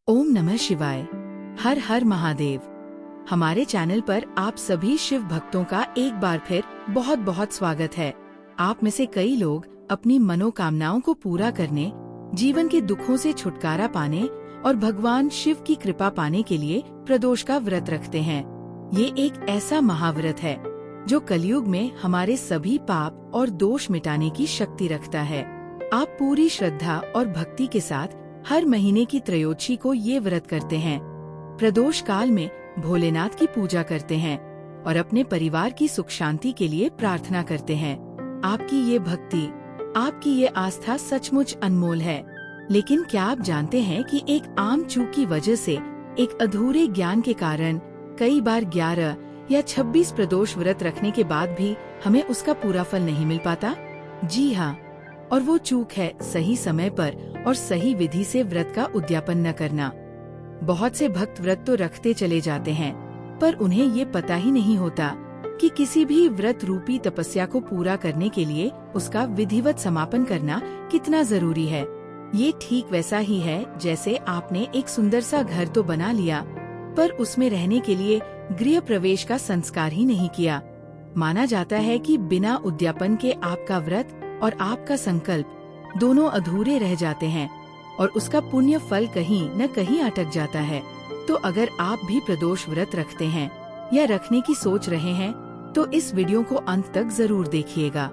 ओम नमः शिवाय। हर हर महादेव। हमारे चैनल पर आप सभी शिव भक्तों का एक बार फिर बहुत बहुत स्वागत है। आप में से कई लोग अपनी मनोकामनाओं को पूरा करने, जीवन के दुखों से छुटकारा पाने और भगवान शिव की कृपा पाने के लिए प्रदोष का व्रत रखते हैं। ये एक ऐसा महाव्रत है जो कलयुग में हमारे सभी पाप और दोष मिटाने की शक्ति रखता है। आप पूरी श्रद्धा और भक्ति के साथ हर महीने की त्रयोदशी को ये व्रत करते हैं। प्रदोष काल में भोलेनाथ की पूजा करते हैं और अपने परिवार की सुख शांति के लिए प्रार्थना करते हैं। आपकी ये भक्ति, आपकी ये आस्था सचमुच अनमोल है। लेकिन क्या आप जानते हैं कि एक आम चूक की वजह से, एक अधूरे ज्ञान के कारण कई बार 11 या 26 प्रदोष व्रत रखने के बाद भी हमें उसका पूरा फल नहीं मिल पाता? जी हाँ, और वो चूक है सही समय पर और सही विधि से व्रत का उद्यापन न करना। बहुत से भक्त व्रत तो रखते चले जाते हैं, पर उन्हें ये पता ही नहीं होता कि किसी भी व्रत रूपी तपस्या को पूरा करने के लिए उसका विधिवत समापन करना कितना जरूरी है। ये ठीक वैसा ही है जैसे आपने एक सुंदर सा घर तो बना लिया, पर उसमें रहने के लिए गृह प्रवेश का संस्कार ही नहीं किया। माना जाता है कि बिना उद्यापन के आपका व्रत और आपका संकल्प दोनों अधूरे रह जाते हैं और उसका पुण्य फल कहीं न कहीं अटक जाता है। तो अगर आप भी प्रदोष व्रत रखते हैं या रखने की सोच रहे हैं तो इस वीडियो को अंत तक जरूर देखिएगा,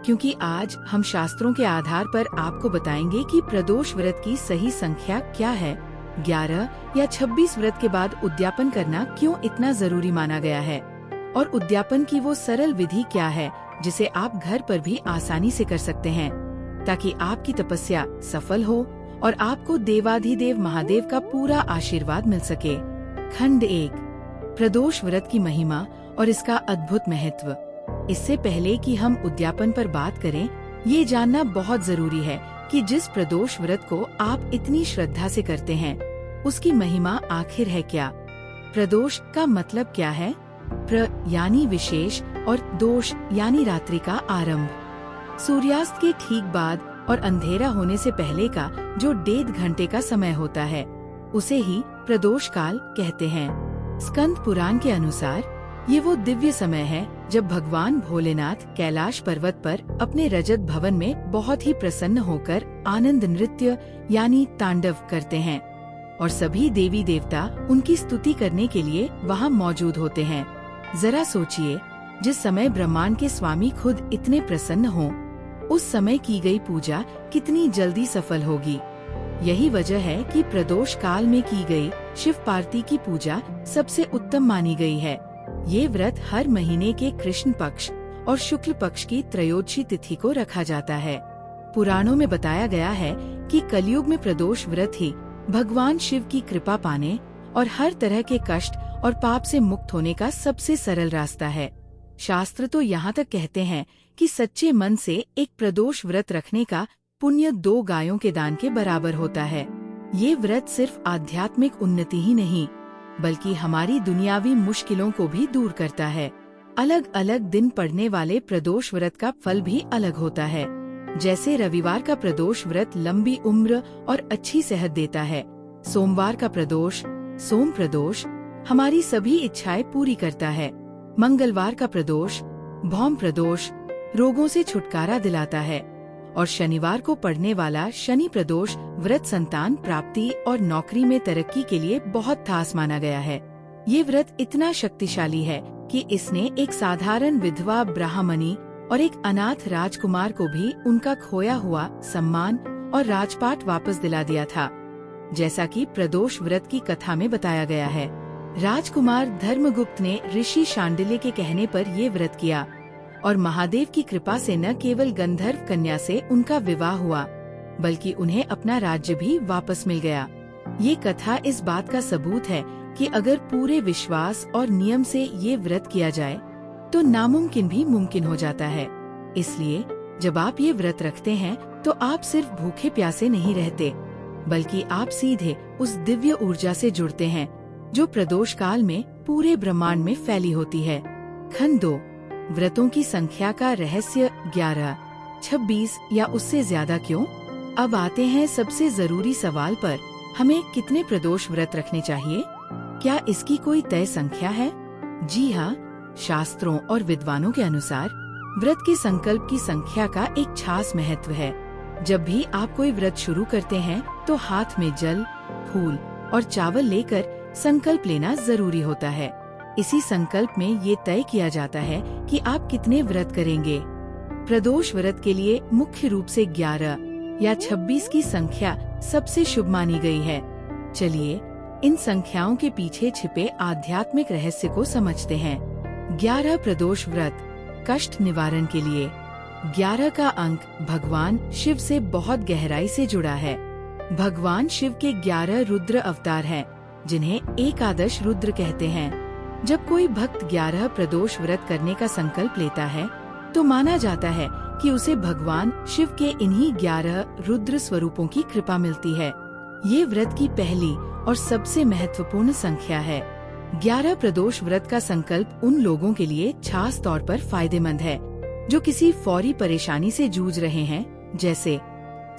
क्योंकि आज हम शास्त्रों के आधार पर आपको बताएंगे कि प्रदोष व्रत की सही संख्या क्या है, 11 या 26 व्रत के बाद उद्यापन करना क्यों इतना जरूरी माना गया है, और उद्यापन की वो सरल विधि क्या है जिसे आप घर पर भी आसानी से कर सकते हैं, ताकि आपकी तपस्या सफल हो और आपको देवाधिदेव महादेव का पूरा आशीर्वाद मिल सके। खंड 1, प्रदोष व्रत की महिमा और इसका अद्भुत महत्व। इससे पहले कि हम उद्यापन पर बात करें, ये जानना बहुत जरूरी है कि जिस प्रदोष व्रत को आप इतनी श्रद्धा से करते हैं, उसकी महिमा आखिर है क्या। प्रदोष का मतलब क्या है? प्र यानी विशेष और दोष यानी रात्रि का आरंभ। सूर्यास्त के ठीक बाद और अंधेरा होने से पहले का जो 1.5 घंटे का समय होता है, उसे ही प्रदोष काल कहते हैं। स्कंद पुराण के अनुसार ये वो दिव्य समय है जब भगवान भोलेनाथ कैलाश पर्वत पर अपने रजत भवन में बहुत ही प्रसन्न होकर आनंद नृत्य यानी तांडव करते हैं और सभी देवी देवता उनकी स्तुति करने के लिए वहाँ मौजूद होते हैं। जरा सोचिए, जिस समय ब्रह्मांड के स्वामी खुद इतने प्रसन्न हों, उस समय की गई पूजा कितनी जल्दी सफल होगी। यही वजह है कि प्रदोष काल में की गई शिव पार्वती की पूजा सबसे उत्तम मानी गई है। ये व्रत हर महीने के कृष्ण पक्ष और शुक्ल पक्ष की त्रयोदशी तिथि को रखा जाता है। पुराणों में बताया गया है कि कलयुग में प्रदोष व्रत ही भगवान शिव की कृपा पाने और हर तरह के कष्ट और पाप से मुक्त होने का सबसे सरल रास्ता है। शास्त्र तो यहाँ तक कहते हैं कि सच्चे मन से एक प्रदोष व्रत रखने का पुण्य 2 गायों के दान के बराबर होता है। ये व्रत सिर्फ आध्यात्मिक उन्नति ही नहीं, बल्कि हमारी दुनियावी मुश्किलों को भी दूर करता है। अलग अलग दिन पड़ने वाले प्रदोष व्रत का फल भी अलग होता है। जैसे रविवार का प्रदोष व्रत लंबी उम्र और अच्छी सेहत देता है। सोमवार का प्रदोष, सोम प्रदोष, हमारी सभी इच्छाएं पूरी करता है। मंगलवार का प्रदोष, भौम प्रदोष, रोगों से छुटकारा दिलाता है। और शनिवार को पड़ने वाला शनि प्रदोष व्रत संतान प्राप्ति और नौकरी में तरक्की के लिए बहुत खास माना गया है। ये व्रत इतना शक्तिशाली है कि इसने एक साधारण विधवा ब्राह्मणी और एक अनाथ राजकुमार को भी उनका खोया हुआ सम्मान और राजपाट वापस दिला दिया था, जैसा कि प्रदोष व्रत की कथा में बताया गया है। राजकुमार धर्मगुप्त ने ऋषि शांडिल्य के कहने पर ये व्रत किया और महादेव की कृपा से न केवल गंधर्व कन्या से उनका विवाह हुआ, बल्कि उन्हें अपना राज्य भी वापस मिल गया। ये कथा इस बात का सबूत है कि अगर पूरे विश्वास और नियम से ये व्रत किया जाए तो नामुमकिन भी मुमकिन हो जाता है। इसलिए जब आप ये व्रत रखते हैं तो आप सिर्फ भूखे प्यासे नहीं रहते, बल्कि आप सीधे उस दिव्य ऊर्जा से जुड़ते हैं जो प्रदोष काल में पूरे ब्रह्मांड में फैली होती है। खंड 2, व्रतों की संख्या का रहस्य 11, 26 या उससे ज्यादा क्यों? अब आते हैं सबसे जरूरी सवाल पर, हमें कितने प्रदोष व्रत रखने चाहिए? क्या इसकी कोई तय संख्या है? जी हाँ, शास्त्रों और विद्वानों के अनुसार व्रत के संकल्प की संख्या का एक खास महत्व है। जब भी आप कोई व्रत शुरू करते हैं तो हाथ में जल, फूल और चावल लेकर संकल्प लेना जरूरी होता है। इसी संकल्प में ये तय किया जाता है कि आप कितने व्रत करेंगे। प्रदोष व्रत के लिए मुख्य रूप से 11 या 26 की संख्या सबसे शुभ मानी गई है। चलिए इन संख्याओं के पीछे छिपे आध्यात्मिक रहस्य को समझते हैं। 11 प्रदोष व्रत कष्ट निवारण के लिए। 11 का अंक भगवान शिव से बहुत गहराई से जुड़ा है। भगवान शिव के 11 रुद्र अवतार हैं, जिन्हें एकादश रुद्र कहते हैं। जब कोई भक्त 11 प्रदोष व्रत करने का संकल्प लेता है तो माना जाता है कि उसे भगवान शिव के इन्हीं 11 रुद्र स्वरूपों की कृपा मिलती है। ये व्रत की पहली और सबसे महत्वपूर्ण संख्या है। 11 प्रदोष व्रत का संकल्प उन लोगों के लिए खास तौर पर फायदेमंद है जो किसी फौरी परेशानी से जूझ रहे हैं, जैसे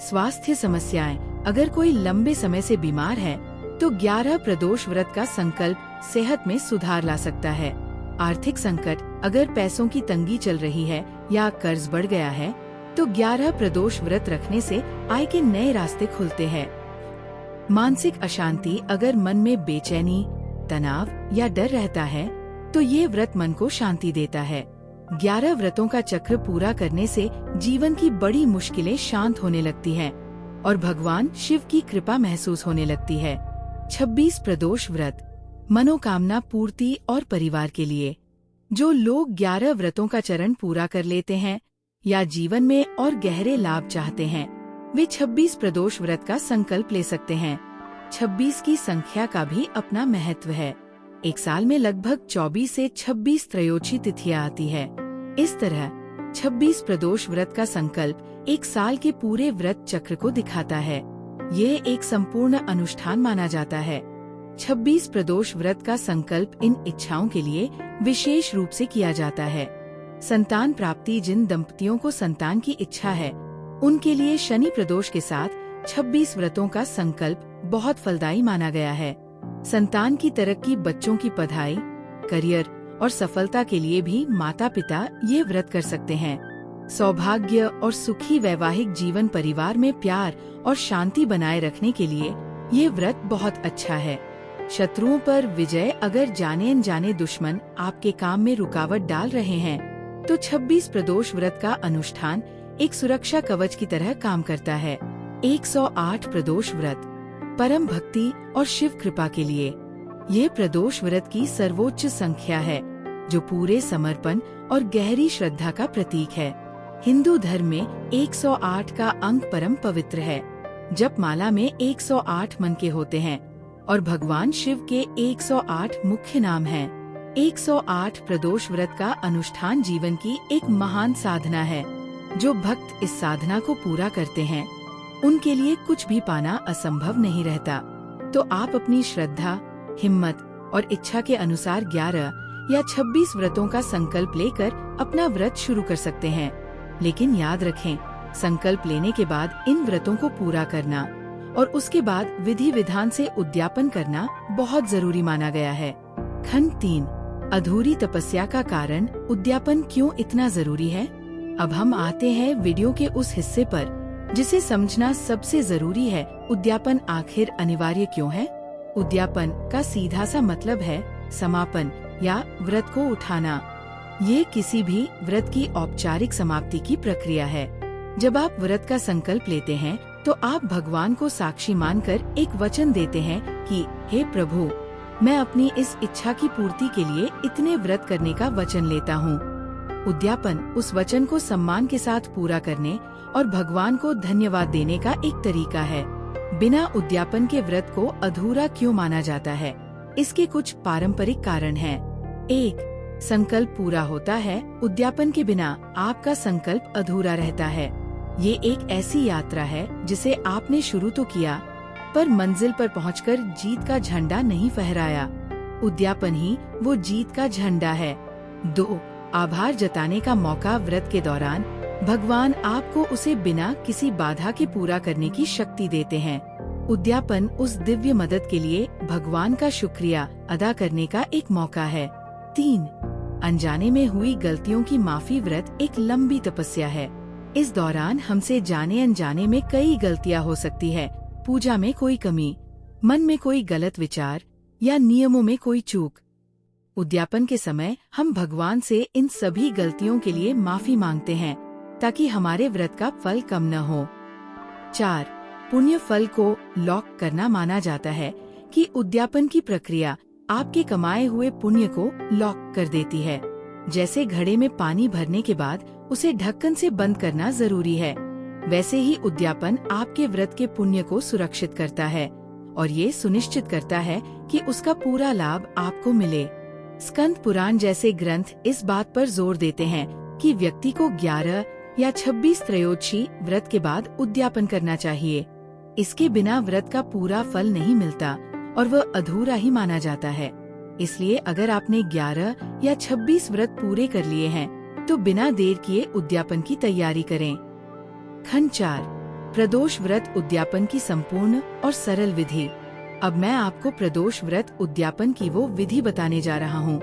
स्वास्थ्य समस्याएं। अगर कोई लंबे समय से बीमार है तो 11 प्रदोष व्रत का संकल्प सेहत में सुधार ला सकता है। आर्थिक संकट, अगर पैसों की तंगी चल रही है या कर्ज बढ़ गया है तो 11 प्रदोष व्रत रखने से आय के नए रास्ते खुलते हैं। मानसिक अशांति, अगर मन में बेचैनी, तनाव या डर रहता है तो ये व्रत मन को शांति देता है। 11 व्रतों का चक्र पूरा करने से जीवन की बड़ी मुश्किलें शांत होने लगती हैं और भगवान शिव की कृपा महसूस होने लगती है। 26 प्रदोष व्रत मनोकामना पूर्ति और परिवार के लिए। जो लोग 11 व्रतों का चरण पूरा कर लेते हैं या जीवन में और गहरे लाभ चाहते हैं, वे 26 प्रदोष व्रत का संकल्प ले सकते हैं। 26 की संख्या का भी अपना महत्व है। एक साल में लगभग 24 से 26 त्रयोदशी तिथियां आती है। इस तरह 26 प्रदोष व्रत का संकल्प एक साल के पूरे व्रत चक्र को दिखाता है। ये एक संपूर्ण अनुष्ठान माना जाता है। 26 प्रदोष व्रत का संकल्प इन इच्छाओं के लिए विशेष रूप से किया जाता है। संतान प्राप्ति, जिन दंपतियों को संतान की इच्छा है उनके लिए शनि प्रदोष के साथ 26 व्रतों का संकल्प बहुत फलदायी माना गया है। संतान की तरक्की, बच्चों की पढ़ाई, करियर और सफलता के लिए भी माता पिता ये व्रत कर सकते हैं। सौभाग्य और सुखी वैवाहिक जीवन, परिवार में प्यार और शांति बनाए रखने के लिए ये व्रत बहुत अच्छा है। शत्रुओं पर विजय, अगर जाने अनजाने दुश्मन आपके काम में रुकावट डाल रहे हैं तो 26 प्रदोष व्रत का अनुष्ठान एक सुरक्षा कवच की तरह काम करता है। 108 प्रदोष व्रत परम भक्ति और शिव कृपा के लिए। ये प्रदोष व्रत की सर्वोच्च संख्या है जो पूरे समर्पण और गहरी श्रद्धा का प्रतीक है। हिंदू धर्म में 108 का अंक परम पवित्र है। जप माला में 108 मन के होते हैं और भगवान शिव के 108 मुख्य नाम हैं। 108 प्रदोष व्रत का अनुष्ठान जीवन की एक महान साधना है। जो भक्त इस साधना को पूरा करते हैं उनके लिए कुछ भी पाना असंभव नहीं रहता। तो आप अपनी श्रद्धा, हिम्मत और इच्छा के अनुसार 11 या 26 व्रतों का संकल्प लेकर अपना व्रत शुरू कर सकते हैं। लेकिन याद रखें, संकल्प लेने के बाद इन व्रतों को पूरा करना और उसके बाद विधि विधान से उद्यापन करना बहुत जरूरी माना गया है। खंड 3, अधूरी तपस्या का कारण उद्यापन क्यों इतना जरूरी है। अब हम आते हैं वीडियो के उस हिस्से पर जिसे समझना सबसे जरूरी है। उद्यापन आखिर अनिवार्य क्यों है। उद्यापन का सीधा सा मतलब है समापन या व्रत को उठाना। ये किसी भी व्रत की औपचारिक समाप्ति की प्रक्रिया है। जब आप व्रत का संकल्प लेते हैं तो आप भगवान को साक्षी मानकर एक वचन देते हैं कि हे प्रभु, मैं अपनी इस इच्छा की पूर्ति के लिए इतने व्रत करने का वचन लेता हूँ। उद्यापन उस वचन को सम्मान के साथ पूरा करने और भगवान को धन्यवाद देने का एक तरीका है। बिना उद्यापन के व्रत को अधूरा क्यों माना जाता है। इसके कुछ पारंपरिक कारण हैं। 1. संकल्प पूरा होता है। उद्यापन के बिना आपका संकल्प अधूरा रहता है। ये एक ऐसी यात्रा है जिसे आपने शुरू तो किया पर मंजिल पर पहुंचकर जीत का झंडा नहीं फहराया। उद्यापन ही वो जीत का झंडा है। 2. आभार जताने का मौका। व्रत के दौरान भगवान आपको उसे बिना किसी बाधा के पूरा करने की शक्ति देते हैं। उद्यापन उस दिव्य मदद के लिए भगवान का शुक्रिया अदा करने का एक मौका है। 3. अनजाने में हुई गलतियों की माफी व्रत एक लंबी तपस्या है। इस दौरान हमसे जाने अनजाने में कई गलतियां हो सकती है। पूजा में कोई कमी, मन में कोई गलत विचार या नियमों में कोई चूक। उद्यापन के समय हम भगवान से इन सभी गलतियों के लिए माफी मांगते हैं ताकि हमारे व्रत का फल कम न हो। 4. पुण्य फल को लॉक करना माना जाता है कि उद्यापन की प्रक्रिया आपके कमाए हुए पुण्य को लॉक कर देती है। जैसे घड़े में पानी भरने के बाद उसे ढक्कन से बंद करना जरूरी है, वैसे ही उद्यापन आपके व्रत के पुण्य को सुरक्षित करता है और ये सुनिश्चित करता है कि उसका पूरा लाभ आपको मिले। स्कंद पुराण जैसे ग्रंथ इस बात पर जोर देते हैं कि व्यक्ति को 11 या 26 त्रयोदशी व्रत के बाद उद्यापन करना चाहिए। इसके बिना व्रत का पूरा फल नहीं मिलता और वह अधूरा ही माना जाता है। इसलिए अगर आपने 11 या 26 व्रत पूरे कर लिए हैं, तो बिना देर किए उद्यापन की तैयारी करें। खंड 4. प्रदोष व्रत उद्यापन की संपूर्ण और सरल विधि। अब मैं आपको प्रदोष व्रत उद्यापन की वो विधि बताने जा रहा हूँ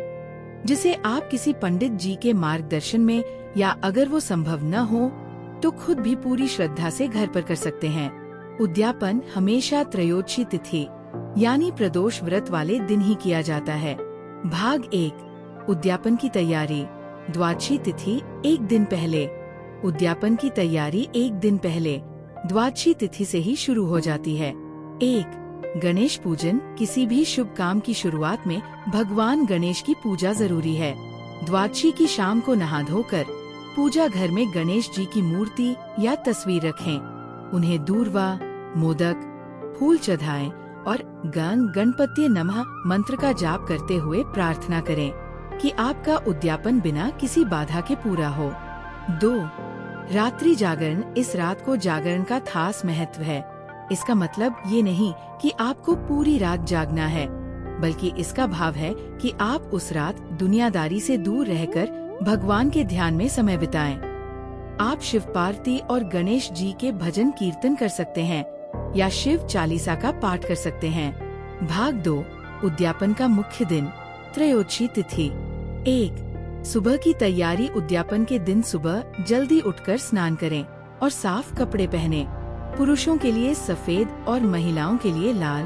जिसे आप किसी पंडित जी के मार्गदर्शन में या अगर वो संभव न हो तो खुद भी पूरी श्रद्धा से घर पर कर सकते हैं। उद्यापन हमेशा त्रयोदशी तिथि यानी प्रदोष व्रत वाले दिन ही किया जाता है। भाग 1. उद्यापन की तैयारी। द्वादशी तिथि एक दिन पहले। उद्यापन की तैयारी एक दिन पहले द्वादशी तिथि से ही शुरू हो जाती है। 1. गणेश पूजन। किसी भी शुभ काम की शुरुआत में भगवान गणेश की पूजा जरूरी है। द्वादशी की शाम को नहा धोकर पूजा घर में गणेश जी की मूर्ति या तस्वीर रखें। उन्हें दूर्वा, मोदक, फूल चढ़ाएं और गंग गणपति नमः मंत्र का जाप करते हुए प्रार्थना करें कि आपका उद्यापन बिना किसी बाधा के पूरा हो। 2. रात्रि जागरण। इस रात को जागरण का खास महत्व है। इसका मतलब ये नहीं कि आपको पूरी रात जागना है, बल्कि इसका भाव है कि आप उस रात दुनियादारी से दूर रहकर भगवान के ध्यान में समय बिताएं। आप शिव पार्वती और गणेश जी के भजन कीर्तन कर सकते हैं या शिव चालीसा का पाठ कर सकते हैं। भाग 2. उद्यापन का मुख्य दिन। त्रयोदशी तिथि। 1. सुबह की तैयारी। उद्यापन के दिन सुबह जल्दी उठकर स्नान करें और साफ कपड़े पहने। पुरुषों के लिए सफेद और महिलाओं के लिए लाल,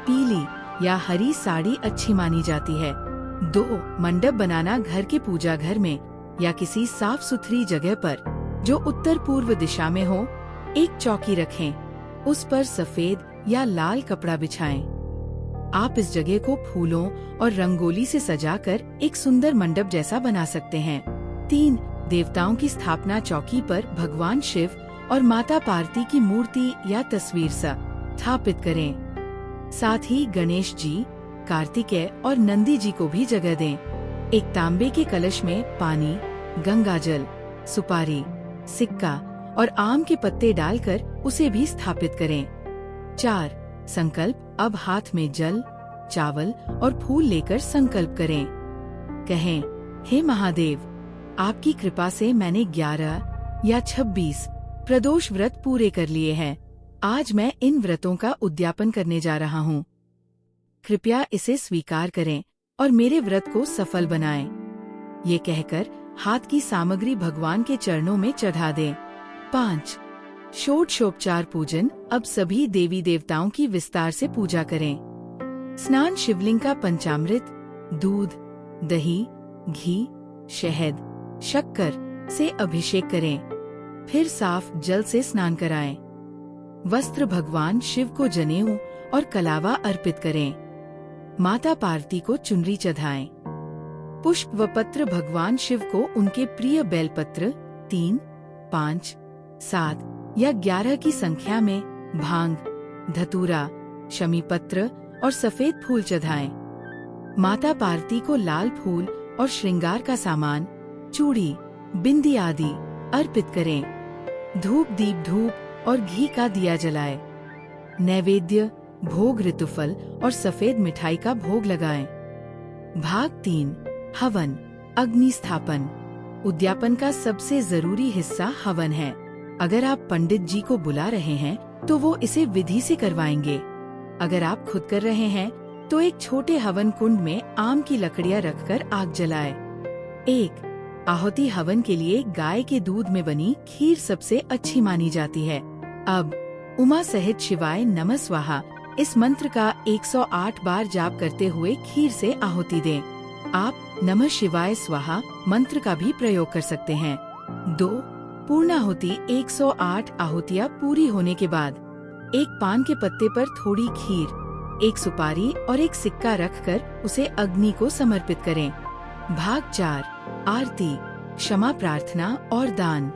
पीली या हरी साड़ी अच्छी मानी जाती है। 2. मंडप बनाना। घर के पूजा घर में या किसी साफ सुथरी जगह पर जो उत्तर पूर्व दिशा में हो एक चौकी रखें। उस पर सफेद या लाल कपड़ा बिछाएं। आप इस जगह को फूलों और रंगोली से सजाकर एक सुंदर मंडप जैसा बना सकते हैं। 3. देवताओं की स्थापना। चौकी पर भगवान शिव और माता पार्वती की मूर्ति या तस्वीर स्थापित करें। साथ ही गणेश जी, कार्तिकेय और नंदी जी को भी जगह दें। एक तांबे के कलश में पानी, गंगाजल, सुपारी, सिक्का और आम के पत्ते डालकर उसे भी स्थापित करें। 4. संकल्प। अब हाथ में जल, चावल और फूल लेकर संकल्प करें। कहें, हे महादेव, आपकी कृपा से मैंने 11 या 26 प्रदोष व्रत पूरे कर लिए हैं। आज मैं इन व्रतों का उद्यापन करने जा रहा हूँ। कृपया इसे स्वीकार करें और मेरे व्रत को सफल बनाएं। ये कहकर हाथ की सामग्री भगवान के चरणों में चढ़ा दें। 5. षोडशोपचार पूजन। अब सभी देवी देवताओं की विस्तार से पूजा करें। स्नान। शिवलिंग का पंचामृत, दूध, दही, घी, शहद, शक्कर से अभिषेक करें। फिर साफ जल से स्नान कराएं। वस्त्र। भगवान शिव को जनेऊ और कलावा अर्पित करें। माता पार्वती को चुनरी चढ़ाएं। पुष्प व पत्र। भगवान शिव को उनके प्रिय बेलपत्र 3, 5, 7 या 11 की संख्या में भांग, धतूरा, शमी पत्र और सफेद फूल चढ़ाएं। माता पार्वती को लाल फूल और श्रृंगार का सामान, चूड़ी, बिंदी आदि अर्पित करें। धूप, दीप, धूप और घी का दिया जलाएं। नैवेद्य, भोग, ऋतुफल और सफेद मिठाई का भोग लगाएं। भाग 3. हवन। अग्नि स्थापन। उद्यापन का सबसे जरूरी हिस्सा हवन है। अगर आप पंडित जी को बुला रहे हैं तो वो इसे विधि से करवाएंगे। अगर आप खुद कर रहे हैं तो एक छोटे हवन कुंड में आम की लकड़ियां रखकर आग जलाएं। 1 आहुति हवन के लिए गाय के दूध में बनी खीर सबसे अच्छी मानी जाती है। अब उमा सहित शिवाय नमः स्वाहा इस मंत्र का 108 बार जाप करते हुए खीर से आहुति दें। आप नमः शिवाय स्वाहा मंत्र का भी प्रयोग कर सकते हैं। 2 पूर्णाहुति 108 आहुतियाँ पूरी होने के बाद एक पान के पत्ते पर थोड़ी खीर, एक सुपारी और एक सिक्का रखकर उसे अग्नि को समर्पित करें। भाग 4 आरती, क्षमा प्रार्थना और दान।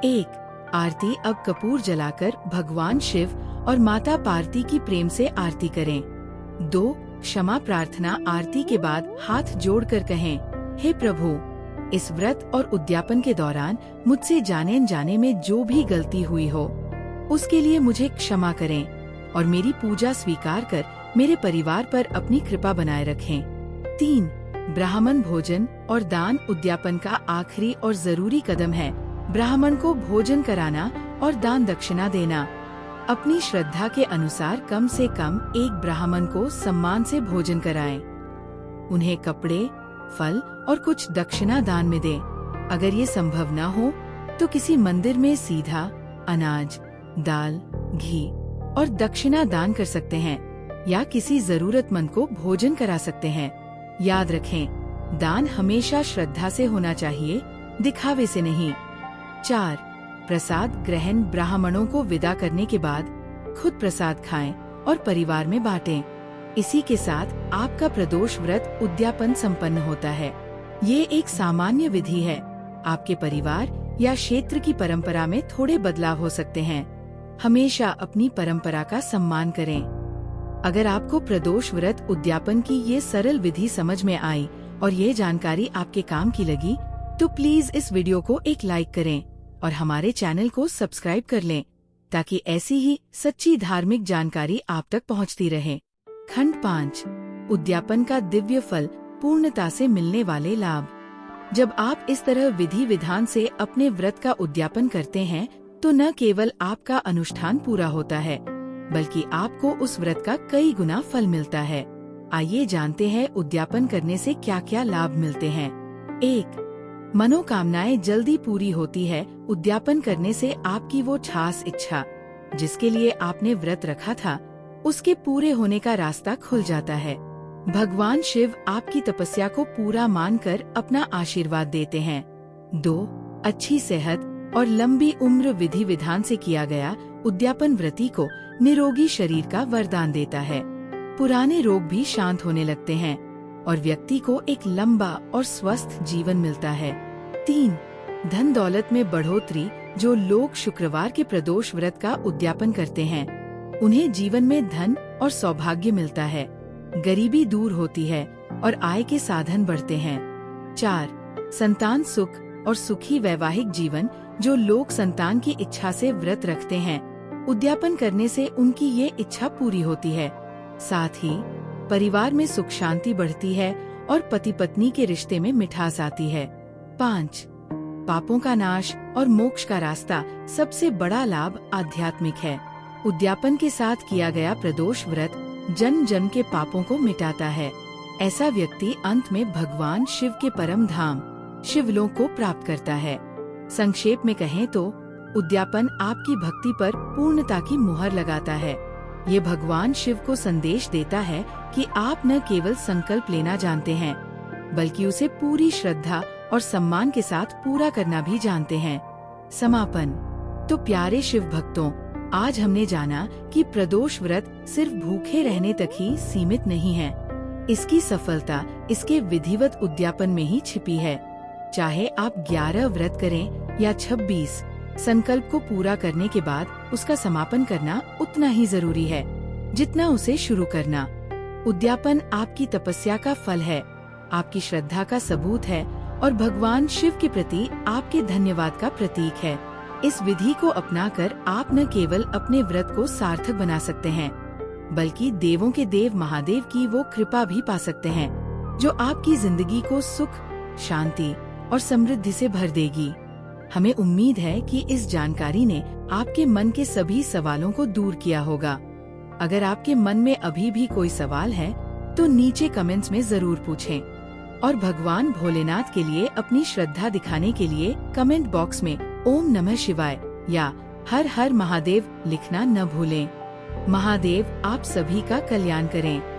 1 आरती। अब कपूर जलाकर भगवान शिव और माता पार्वती की प्रेम से आरती करें। 2 क्षमा प्रार्थना। आरती के बाद हाथ जोड़कर कहें, हे प्रभु, इस व्रत और उद्यापन के दौरान मुझसे जाने अनजाने में जो भी गलती हुई हो उसके लिए मुझे क्षमा करें और मेरी पूजा स्वीकार कर मेरे परिवार पर अपनी कृपा बनाए रखें। 3 ब्राह्मण भोजन और दान उद्यापन का आखिरी और जरूरी कदम है। ब्राह्मण को भोजन कराना और दान दक्षिणा देना। अपनी श्रद्धा के अनुसार कम से कम एक ब्राह्मण को सम्मान से भोजन कराएं। उन्हें कपड़े, फल और कुछ दक्षिणा दान में दें। अगर ये संभव न हो तो किसी मंदिर में सीधा अनाज, दाल, घी और दक्षिणा दान कर सकते हैं या किसी जरूरतमंद को भोजन करा सकते हैं। याद रखें, दान हमेशा श्रद्धा से होना चाहिए, दिखावे से नहीं। 4 प्रसाद ग्रहण। ब्राह्मणों को विदा करने के बाद खुद प्रसाद खाएं और परिवार में बांटें। इसी के साथ आपका प्रदोष व्रत उद्यापन संपन्न होता है। ये एक सामान्य विधि है। आपके परिवार या क्षेत्र की परंपरा में थोड़े बदलाव हो सकते हैं। हमेशा अपनी परंपरा का सम्मान करें। अगर आपको प्रदोष व्रत उद्यापन की ये सरल विधि समझ में आई और ये जानकारी आपके काम की लगी तो प्लीज इस वीडियो को एक लाइक करें और हमारे चैनल को सब्सक्राइब कर लें ताकि ऐसी ही सच्ची धार्मिक जानकारी आप तक पहुंचती रहे। खंड 5 उद्यापन का दिव्य फल, पूर्णता से मिलने वाले लाभ। जब आप इस तरह विधि विधान से अपने व्रत का उद्यापन करते हैं तो न केवल आपका अनुष्ठान पूरा होता है बल्कि आपको उस व्रत का कई गुना फल मिलता है। आइए जानते हैं उद्यापन करने से क्या क्या लाभ मिलते हैं। 1 मनोकामनाएं जल्दी पूरी होती है। उद्यापन करने से आपकी वो खास इच्छा जिसके लिए आपने व्रत रखा था उसके पूरे होने का रास्ता खुल जाता है। भगवान शिव आपकी तपस्या को पूरा मानकर अपना आशीर्वाद देते हैं। 2 अच्छी सेहत और लंबी उम्र। विधि विधान से किया गया उद्यापन व्रती को निरोगी शरीर का वरदान देता है। पुराने रोग भी शांत होने लगते हैं और व्यक्ति को एक लंबा और स्वस्थ जीवन मिलता है। 3 धन दौलत में बढ़ोतरी। जो लोग शुक्रवार के प्रदोष व्रत का उद्यापन करते हैं उन्हें जीवन में धन और सौभाग्य मिलता है। गरीबी दूर होती है और आय के साधन बढ़ते हैं। 4 संतान सुख और सुखी वैवाहिक जीवन। जो लोग संतान की इच्छा से व्रत रखते हैं उद्यापन करने से उनकी ये इच्छा पूरी होती है। साथ ही परिवार में सुख शांति बढ़ती है और पति पत्नी के रिश्ते में मिठास आती है। 5 पापों का नाश और मोक्ष का रास्ता। सबसे बड़ा लाभ आध्यात्मिक है। उद्यापन के साथ किया गया प्रदोष व्रत जन्म जन्म के पापों को मिटाता है। ऐसा व्यक्ति अंत में भगवान शिव के परम धाम शिवलोक को प्राप्त करता है। संक्षेप में कहें तो उद्यापन आपकी भक्ति पर पूर्णता की मुहर लगाता है। ये भगवान शिव को संदेश देता है कि आप न केवल संकल्प लेना जानते हैं बल्कि उसे पूरी श्रद्धा और सम्मान के साथ पूरा करना भी जानते हैं। समापन। तो प्यारे शिव भक्तों, आज हमने जाना कि प्रदोष व्रत सिर्फ भूखे रहने तक ही सीमित नहीं है। इसकी सफलता इसके विधिवत उद्यापन में ही छिपी है। चाहे आप 11 व्रत करें या 26, संकल्प को पूरा करने के बाद उसका समापन करना उतना ही जरूरी है जितना उसे शुरू करना। उद्यापन आपकी तपस्या का फल है, आपकी श्रद्धा का सबूत है और भगवान शिव के प्रति आपके धन्यवाद का प्रतीक है। इस विधि को अपनाकर आप न केवल अपने व्रत को सार्थक बना सकते हैं बल्कि देवों के देव महादेव की वो कृपा भी पा सकते हैं जो आपकी जिंदगी को सुख, शांति और समृद्धि से भर देगी। हमें उम्मीद है कि इस जानकारी ने आपके मन के सभी सवालों को दूर किया होगा। अगर आपके मन में अभी भी कोई सवाल है तो नीचे कमेंट्स में जरूर पूछें। और भगवान भोलेनाथ के लिए अपनी श्रद्धा दिखाने के लिए कमेंट बॉक्स में ओम नमः शिवाय या हर हर महादेव लिखना न भूलें। महादेव आप सभी का कल्याण करें।